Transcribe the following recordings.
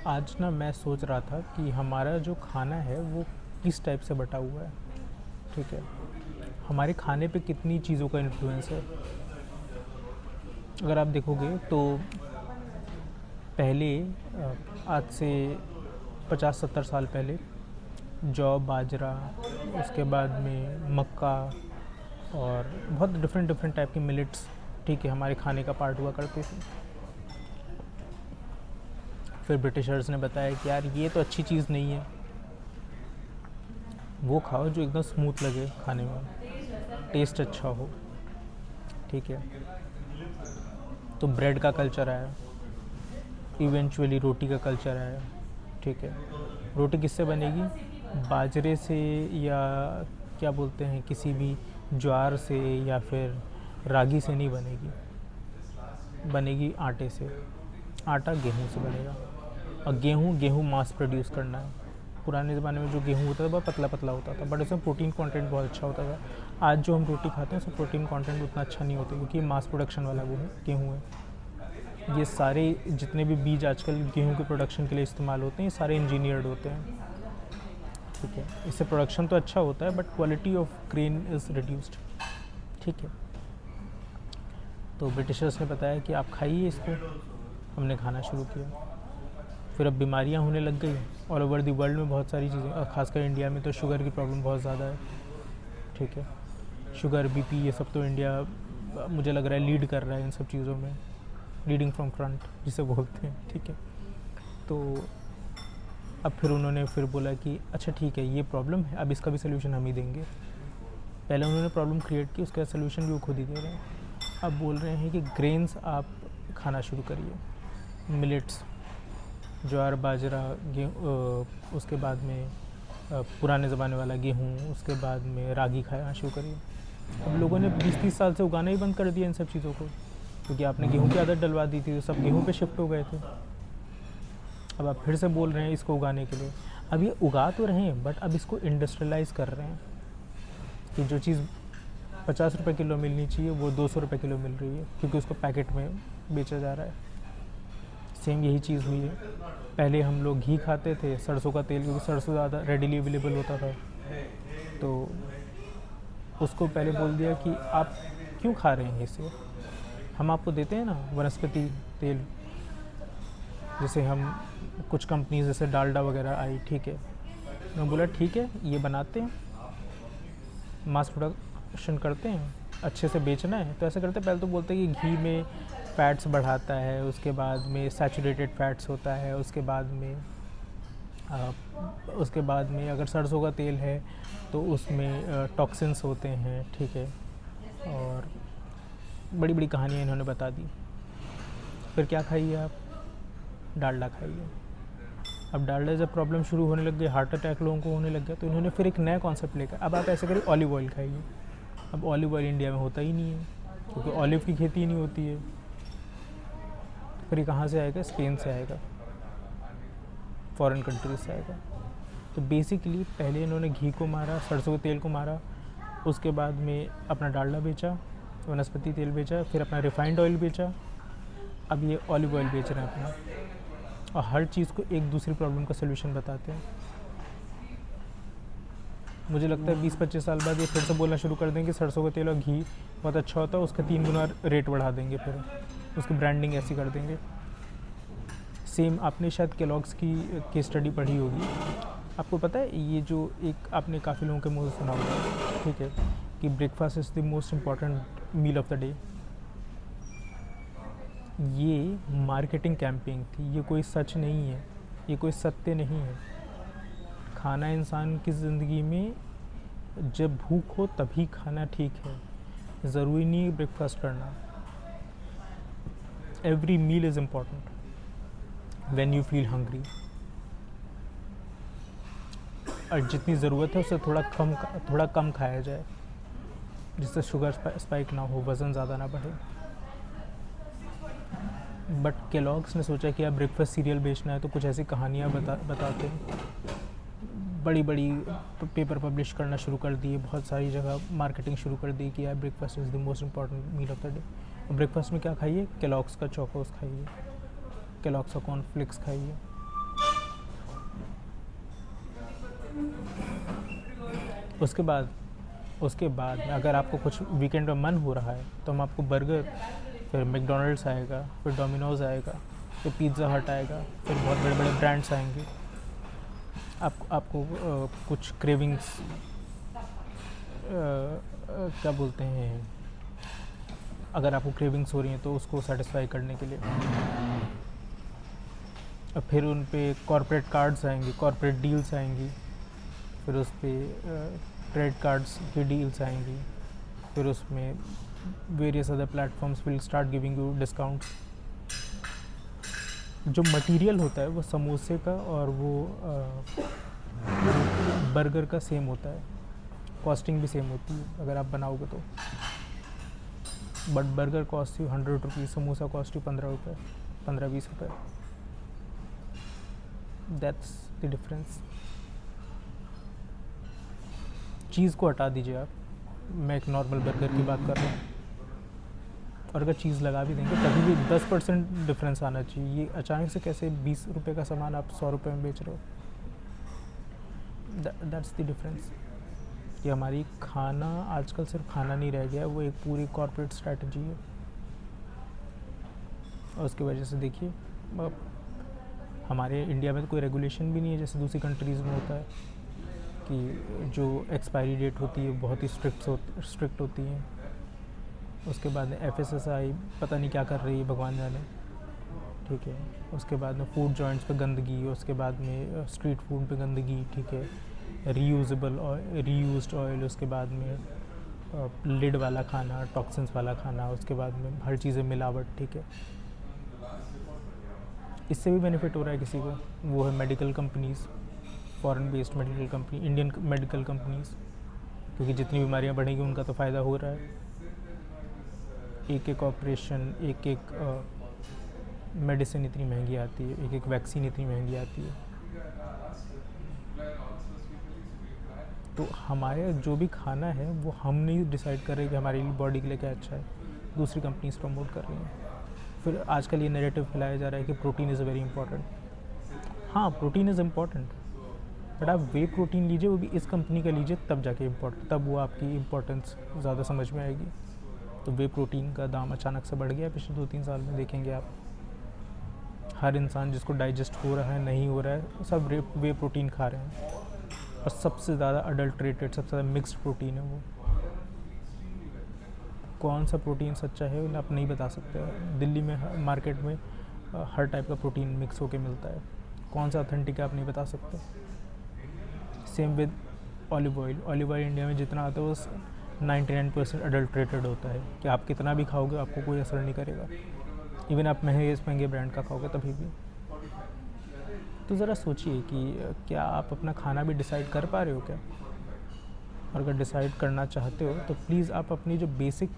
आज ना मैं सोच रहा था कि हमारा जो खाना है वो किस टाइप से बटा हुआ है। ठीक है, हमारे खाने पे कितनी चीज़ों का इन्फ्लुएंस है। अगर आप देखोगे तो पहले आज से 50-70 साल पहले जौ, बाजरा, उसके बाद में मक्का और बहुत डिफरेंट डिफरेंट टाइप के मिलेट्स, ठीक है, हमारे खाने का पार्ट हुआ करते थे। फिर ब्रिटिशर्स ने बताया कि यार ये तो अच्छी चीज़ नहीं है, वो खाओ जो एकदम स्मूथ लगे खाने में, टेस्ट अच्छा हो। ठीक है, तो ब्रेड का कल्चर आया, इवेंचुअली रोटी का कल्चर आया। ठीक है, रोटी किससे बनेगी? बाजरे से, या क्या बोलते हैं, किसी भी ज्वार से या फिर रागी से नहीं बनेगी, बनेगी आटे से। आटा गेहूँ से बनेगा, और गेहूँ गेहूँ मास प्रोड्यूस करना है। पुराने ज़माने में जो गेहूँ होता था बहुत पतला पतला होता था, बट उसमें प्रोटीन कंटेंट बहुत अच्छा होता था। आज जो हम रोटी खाते हैं उसमें प्रोटीन कंटेंट उतना अच्छा नहीं होता, क्योंकि मास प्रोडक्शन वाला वो है गेहूँ है। ये सारे जितने भी बीज आजकल गेहूँ के प्रोडक्शन के लिए इस्तेमाल होते हैं, ये सारे इंजीनियर्ड होते हैं। ठीक है, इससे प्रोडक्शन तो अच्छा होता है but quality of grain is reduced. ठीक है, तो ब्रिटिशर्स ने बताया कि आप खाइए इसको। हमने खाना शुरू किया, फिर अब बीमारियां होने लग गई ऑल ओवर दी वर्ल्ड में। बहुत सारी चीज़ें, और ख़ासकर इंडिया में तो शुगर की प्रॉब्लम बहुत ज़्यादा है। ठीक है, शुगर, बीपी, ये सब तो इंडिया मुझे लग रहा है लीड कर रहा है इन सब चीज़ों में, लीडिंग फ्रॉम फ्रंट जिसे बोलते हैं। ठीक है, तो अब फिर उन्होंने फिर बोला कि अच्छा ठीक है, ये प्रॉब्लम है, अब इसका भी सोल्यूशन हम ही देंगे। पहले उन्होंने प्रॉब्लम क्रिएट की, उसका सोल्यूशन भी वो खुद ही दे रहे हैं। अब बोल रहे हैं कि ग्रेन्स आप खाना शुरू करिए, मिलेट्स, ज्वार, बाजरा, गेहूँ, उसके बाद में पुराने ज़माने वाला गेहूँ, उसके बाद में रागी खाना शुरू करिए। अब लोगों ने 20-30 साल से उगाना ही बंद कर दिया इन सब चीज़ों को, क्योंकि आपने गेहूँ की आदत डलवा दी थी, तो सब गेहूँ पे शिफ्ट हो गए थे। अब आप फिर से बोल रहे हैं इसको उगाने के लिए। अब ये उगा तो रहे हैं, बट अब इसको इंडस्ट्रियलाइज़ कर रहे हैं कि जो चीज़ 50 रुपये किलो मिलनी चाहिए वो 200 रुपये किलो मिल रही है, क्योंकि उसको पैकेट में बेचा जा रहा है। सेम यही चीज़ हुई है। पहले हम लोग घी खाते थे, सरसों का तेल, क्योंकि सरसों ज़्यादा रेडिली अवेलेबल होता था, तो उसको पहले बोल दिया कि आप क्यों खा रहे हैं इसे, हम आपको देते हैं ना वनस्पति तेल, जैसे हम कुछ कंपनीज जैसे डालडा वगैरह आई। ठीक है, मैं बोला ठीक है, ये बनाते हैं, मास प्रोडक्शन करते हैं, अच्छे से बेचना है तो ऐसे करते हैं। पहले तो बोलते हैं कि घी में फ़ैट्स बढ़ाता है, उसके बाद में सैचुरेटेड फैट्स होता है, उसके बाद में अगर सरसों का तेल है तो उसमें टॉक्सिन्स होते हैं। ठीक है, और बड़ी बड़ी कहानियाँ इन्होंने बता दी। फिर क्या खाइए आप? डालडा खाइए। अब डालडा जब प्रॉब्लम शुरू होने लग गई, हार्ट अटैक लोगों को होने लग गया, तो इन्होंने फिर एक नया कॉन्सेप्ट लेकर अब आप ऐसे करिए, ऑलिव ऑयल खाइए। अब ऑलिव ऑयल इंडिया में होता ही नहीं है, क्योंकि ऑलिव की खेती ही नहीं होती है। फिर ये कहाँ से आएगा? स्पेन से आएगा, फॉरेन कंट्रीज से आएगा। तो बेसिकली पहले इन्होंने घी को मारा, सरसों के तेल को मारा, उसके बाद में अपना डालडा बेचा, वनस्पति तेल बेचा, फिर अपना रिफाइंड ऑयल बेचा, अब ये ऑलिव ऑयल बेच रहे हैं अपना, और हर चीज़ को एक दूसरी प्रॉब्लम का सोल्यूशन बताते हैं। मुझे लगता है 20-25 साल बाद ये फिर से बोलना शुरू कर देंगे कि सरसों का तेल और घी बहुत अच्छा होता है, उसका 3 गुना रेट बढ़ा देंगे, फिर उसकी ब्रांडिंग ऐसी कर देंगे। सेम आपने शायद केलॉग्स की केस स्टडी पढ़ी होगी। आपको पता है ये जो एक आपने काफ़ी लोगों के मुँह से सुना होगा, ठीक है, कि breakfast is the most important meal of the day. ये मार्केटिंग कैंपेन थी, ये कोई सच नहीं है, ये कोई सत्य नहीं है। खाना इंसान की ज़िंदगी में जब भूख हो तभी खाना ठीक है, ज़रूरी नहीं है ब्रेकफास्ट करना। Every meal is important when you feel hungry, और जितनी ज़रूरत है उससे थोड़ा कम खाया जाए, जिससे शुगर स्पाइक ना हो, वज़न ज़्यादा ना बढ़े। बट केलॉग्स ने सोचा कि यार ब्रेकफास्ट सीरियल बेचना है, तो कुछ ऐसी कहानियाँ बताते हैं, बड़ी बड़ी पेपर पब्लिश करना शुरू कर दिए, बहुत सारी जगह मार्केटिंग शुरू कर दी कि यार breakfast is the most important meal of the day. और ब्रेकफास्ट में क्या खाइए? केलॉग्स का चोकोस खाइए, केलॉग्स का कॉर्नफ्लेक्स खाइए, उसके बाद अगर आपको कुछ वीकेंड में मन हो रहा है तो हम आपको बर्गर, फिर मैकडोनल्ड्स आएगा, फिर डोमिनोज़ आएगा, फिर पिज़्ज़ा हट आएगा, फिर बहुत बड़े बड़े ब्रांड्स आएंगे। आपको कुछ क्रेविंग्स, क्या बोलते हैं, अगर आपको क्रेविंग्स हो रही हैं तो उसको सेटिस्फाई करने के लिए फिर उन पे कॉर्पोरेट कार्ड्स आएंगी, कॉर्पोरेट डील्स आएंगी, फिर उस पर क्रेडिट कार्ड्स की डील्स आएंगी, फिर उसमें various other platforms will start giving you discounts. जो मटेरियल होता है वो समोसे का और वो बर्गर का सेम होता है, कॉस्टिंग भी सेम होती है अगर आप बनाओगे तो। But burger cost you 100 rupees, samosa cost you 15 रुपये, 15-20 रुपये। That's the difference. चीज़ को हटा दीजिए आप, मैं एक नॉर्मल बर्गर की बात कर रहा हूँ, और अगर चीज़ लगा भी देंगे तभी भी 10% डिफरेंस आना चाहिए। ये अचानक से कैसे 20 रुपये का सामान आप 100 रुपये में बेच रहे हो? That's the difference. कि हमारी खाना आजकल सिर्फ खाना नहीं रह गया, वो एक पूरी कॉर्पोरेट स्ट्रैटेजी है। और उसकी वजह से देखिए हमारे इंडिया में तो कोई रेगुलेशन भी नहीं है जैसे दूसरी कंट्रीज़ में होता है कि जो एक्सपायरी डेट होती है बहुत ही स्ट्रिक्ट होती है। उसके बाद में FSSAI पता नहीं क्या कर रही है, भगवान जाने, ठीक है। उसके बाद में फूड जॉइंट्स पे गंदगी, उसके बाद में स्ट्रीट फूड पे गंदगी, ठीक है। रीयूजेबल ऑयल, रीयूज्ड ऑयल, उसके बाद में लिड वाला खाना, टॉक्सिन्स वाला खाना, उसके बाद में हर चीज़ें मिलावट, ठीक है। इससे भी बेनिफिट हो रहा है किसी को, वो है medical companies, foreign based medical company, Indian medical companies, क्योंकि जितनी बीमारियां बढ़ेंगी उनका तो फ़ायदा हो रहा है। एक एक ऑपरेशन, एक एक मेडिसिन इतनी महंगी आती है, एक एक वैक्सीन इतनी महंगी आती है। तो हमारे जो भी खाना है वो हम नहीं डिसाइड कर रहे कि हमारे लिए बॉडी के लिए क्या अच्छा है, दूसरी कंपनीज प्रमोट कर रही हैं। फिर आजकल ये नैरेटिव फैलाया जा रहा है कि प्रोटीन इज़ वेरी इंपॉर्टेंट। हाँ, प्रोटीन इज़ इम्पॉर्टेंट, बट आप वे प्रोटीन लीजिए, वो भी इस कंपनी का लीजिए, तब जाके इम्पोर्टेंट, तब वो आपकी इम्पोर्टेंस ज़्यादा समझ में आएगी। तो वे प्रोटीन का दाम अचानक से बढ़ गया पिछले 2-3 साल में, देखेंगे आप। हर इंसान जिसको डाइजेस्ट हो रहा है, नहीं हो रहा है, सब वे प्रोटीन खा रहे हैं। और सबसे ज़्यादा अडल्ट्रेटेड, सबसे ज़्यादा मिक्स्ड प्रोटीन है वो। कौन सा प्रोटीन सच्चा है आप नहीं बता सकते। दिल्ली में मार्केट में हर टाइप का प्रोटीन मिक्स होके मिलता है, कौन सा ऑथेंटिक है आप नहीं बता सकते। Same with olive oil India में जितना आता है वो 99% अडल्ट्रेटेड होता है, कि आप कितना भी खाओगे आपको कोई असर नहीं करेगा। इवन आप महंगे ब्रांड का खाओगे तभी भी। तो ज़रा सोचिए कि क्या आप अपना खाना भी डिसाइड कर पा रहे हो क्या? और अगर डिसाइड करना चाहते हो तो प्लीज़ आप अपनी जो बेसिक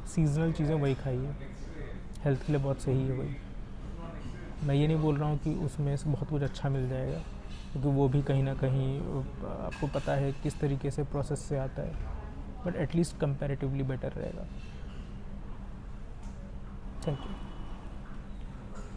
सीजनल चीज़ें वही खाइए, हेल्थ के लिए बहुत सही है वही। मैं ये नहीं बोल रहा हूँ कि उसमें से बहुत कुछ अच्छा मिल जाएगा, क्योंकि वो भी कहीं ना कहीं आपको पता है किस तरीके से प्रोसेस से आता है, बट एटलीस्ट कंपैरेटिवली बेटर रहेगा। Thank you.